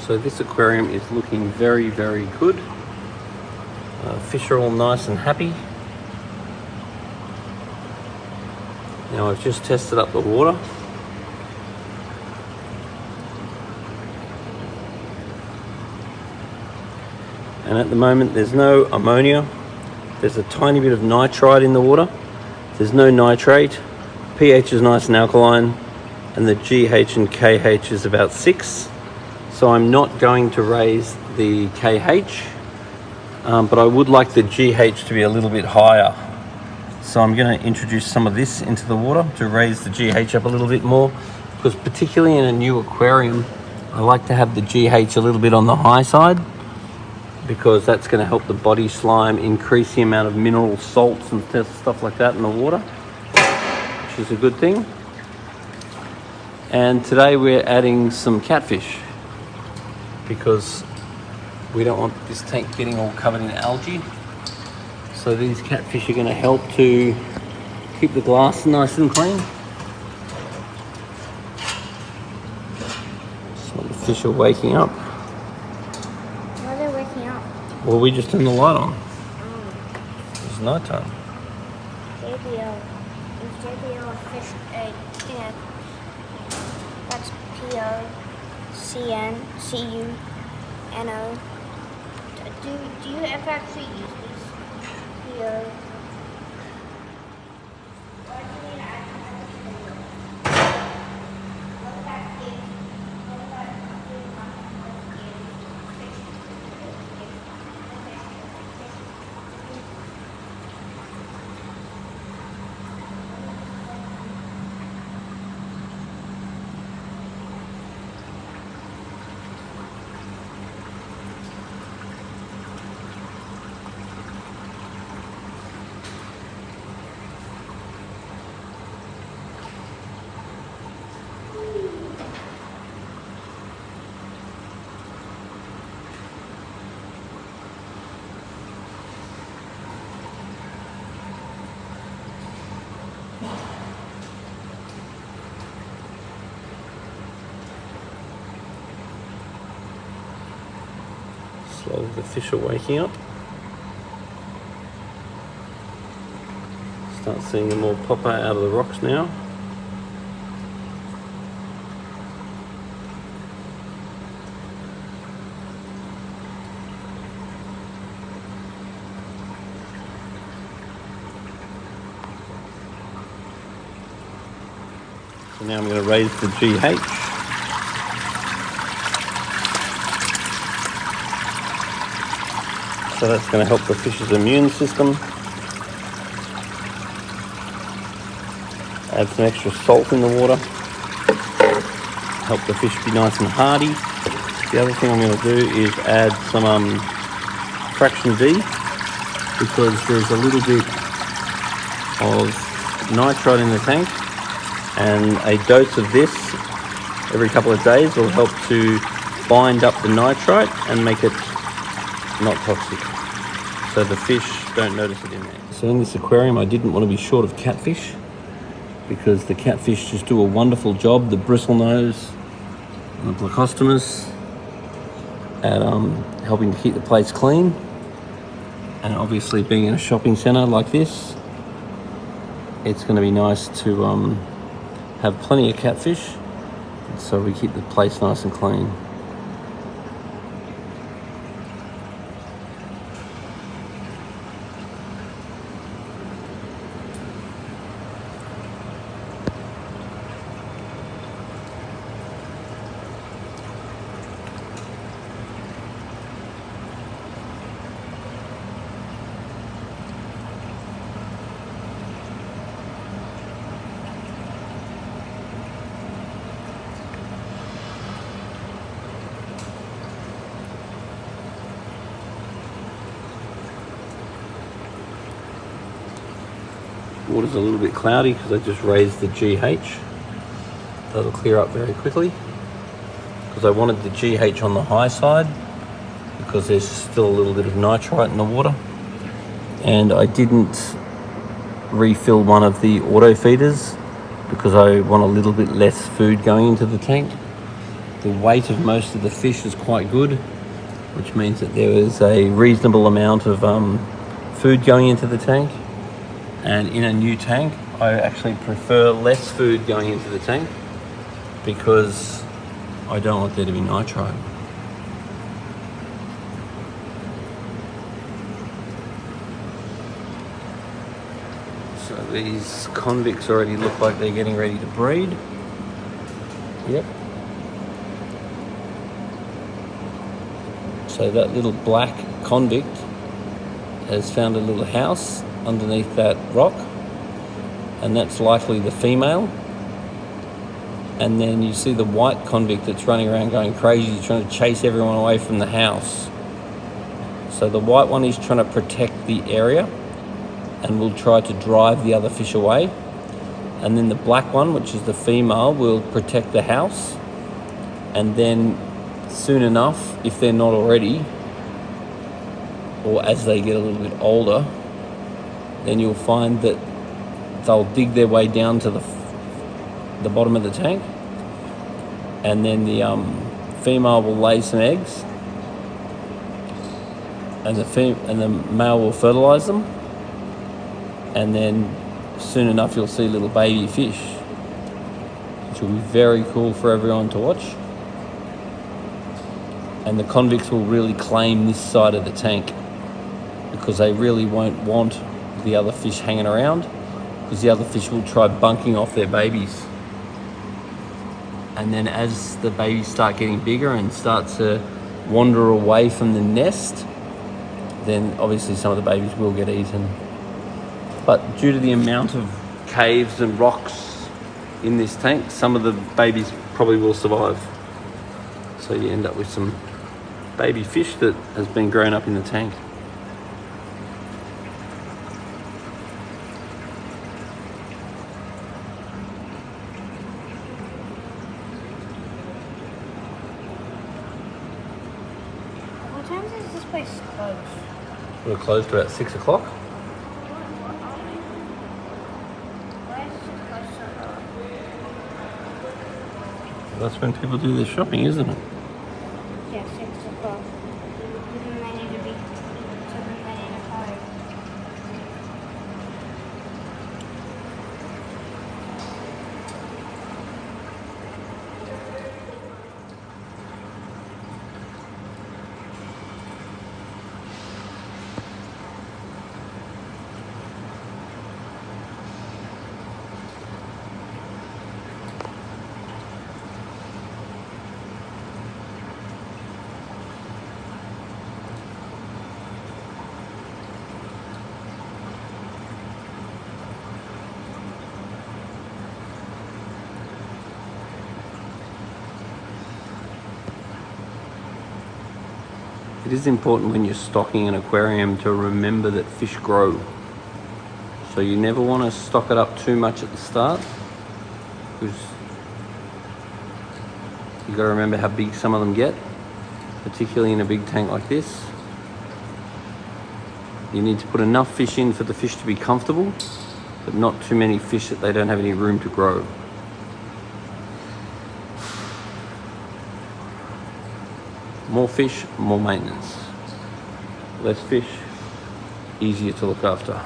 So this aquarium is looking very, very good. Fish are all nice and happy. Now I've just tested up the water. And at the moment there's no ammonia. There's a tiny bit of nitrite in the water. There's no nitrate. pH is nice and alkaline. And the GH and KH is about 6. So I'm not going to raise the KH, but I would like the GH to be a little bit higher. So I'm going to introduce some of this into the water to raise the GH up a little bit more, because particularly in a new aquarium, I like to have the GH a little bit on the high side, because that's going to help the body slime increase the amount of mineral salts and stuff like that in the water, which is a good thing. And today we're adding some catfish, because we don't want this tank getting all covered in algae. So these catfish are going to help to keep the glass nice and clean. So the fish are waking up. Why are they waking up? Well, we just turned the light on. It's night time. JBL. Is JBL a fish egg? Yeah. That's POCNCUNO. Do you ever actually use this? PO. Slowly the fish are waking up. Start seeing them all pop out of the rocks now. So now I'm going to raise the GH. So that's going to help the fish's immune system. Add some extra salt in the water. Help the fish be nice and hardy. The other thing I'm going to do is add some fraction D, because there's a little bit of nitrite in the tank, and a dose of this every couple of days will help to bind up the nitrite and make it not toxic, so the fish don't notice it in there. So in this aquarium I didn't want to be short of catfish, because the catfish just do a wonderful job, the bristlenose and the plecostomus, at helping to keep the place clean. And obviously being in a shopping centre like this, it's going to be nice to have plenty of catfish, so we keep the place nice and clean. Water's a little bit cloudy because I just raised the GH. That'll clear up very quickly, because I wanted the GH on the high side because there's still a little bit of nitrite in the water. And I didn't refill one of the auto feeders because I want a little bit less food going into the tank. The weight of most of the fish is quite good, which means that there is a reasonable amount of food going into the tank. And in a new tank, I actually prefer less food going into the tank because I don't want there to be nitrite. So these convicts already look like they're getting ready to breed. Yep. So that little black convict has found a little house underneath that rock, and that's likely the female. And then you see the white convict that's running around going crazy, trying to chase everyone away from the house. So the white one is trying to protect the area and will try to drive the other fish away. And then the black one, which is the female, will protect the house. And then soon enough, if they're not already, or as they get a little bit older, then you'll find that they'll dig their way down to the bottom of the tank, and then the female will lay some eggs, and the male will fertilize them, and then soon enough you'll see little baby fish, which will be very cool for everyone to watch. And the convicts will really claim this side of the tank because they really won't want the other fish hanging around, because the other fish will try bunking off their babies. And then as the babies start getting bigger and start to wander away from the nest, then obviously some of the babies will get eaten. But due to the amount of caves and rocks in this tank, some of the babies probably will survive. So you end up with some baby fish that has been grown up in the tank. What time is this place closed? We're closed about 6 o'clock. Why is it closed so early? That's when people do their shopping, isn't it? Yeah, 6 o'clock. Then they need to be something they need to home. It is important when you're stocking an aquarium to remember that fish grow. So you never want to stock it up too much at the start, because you've got to remember how big some of them get, particularly in a big tank like this. You need to put enough fish in for the fish to be comfortable, but not too many fish that they don't have any room to grow. More fish, more maintenance. Less fish, easier to look after.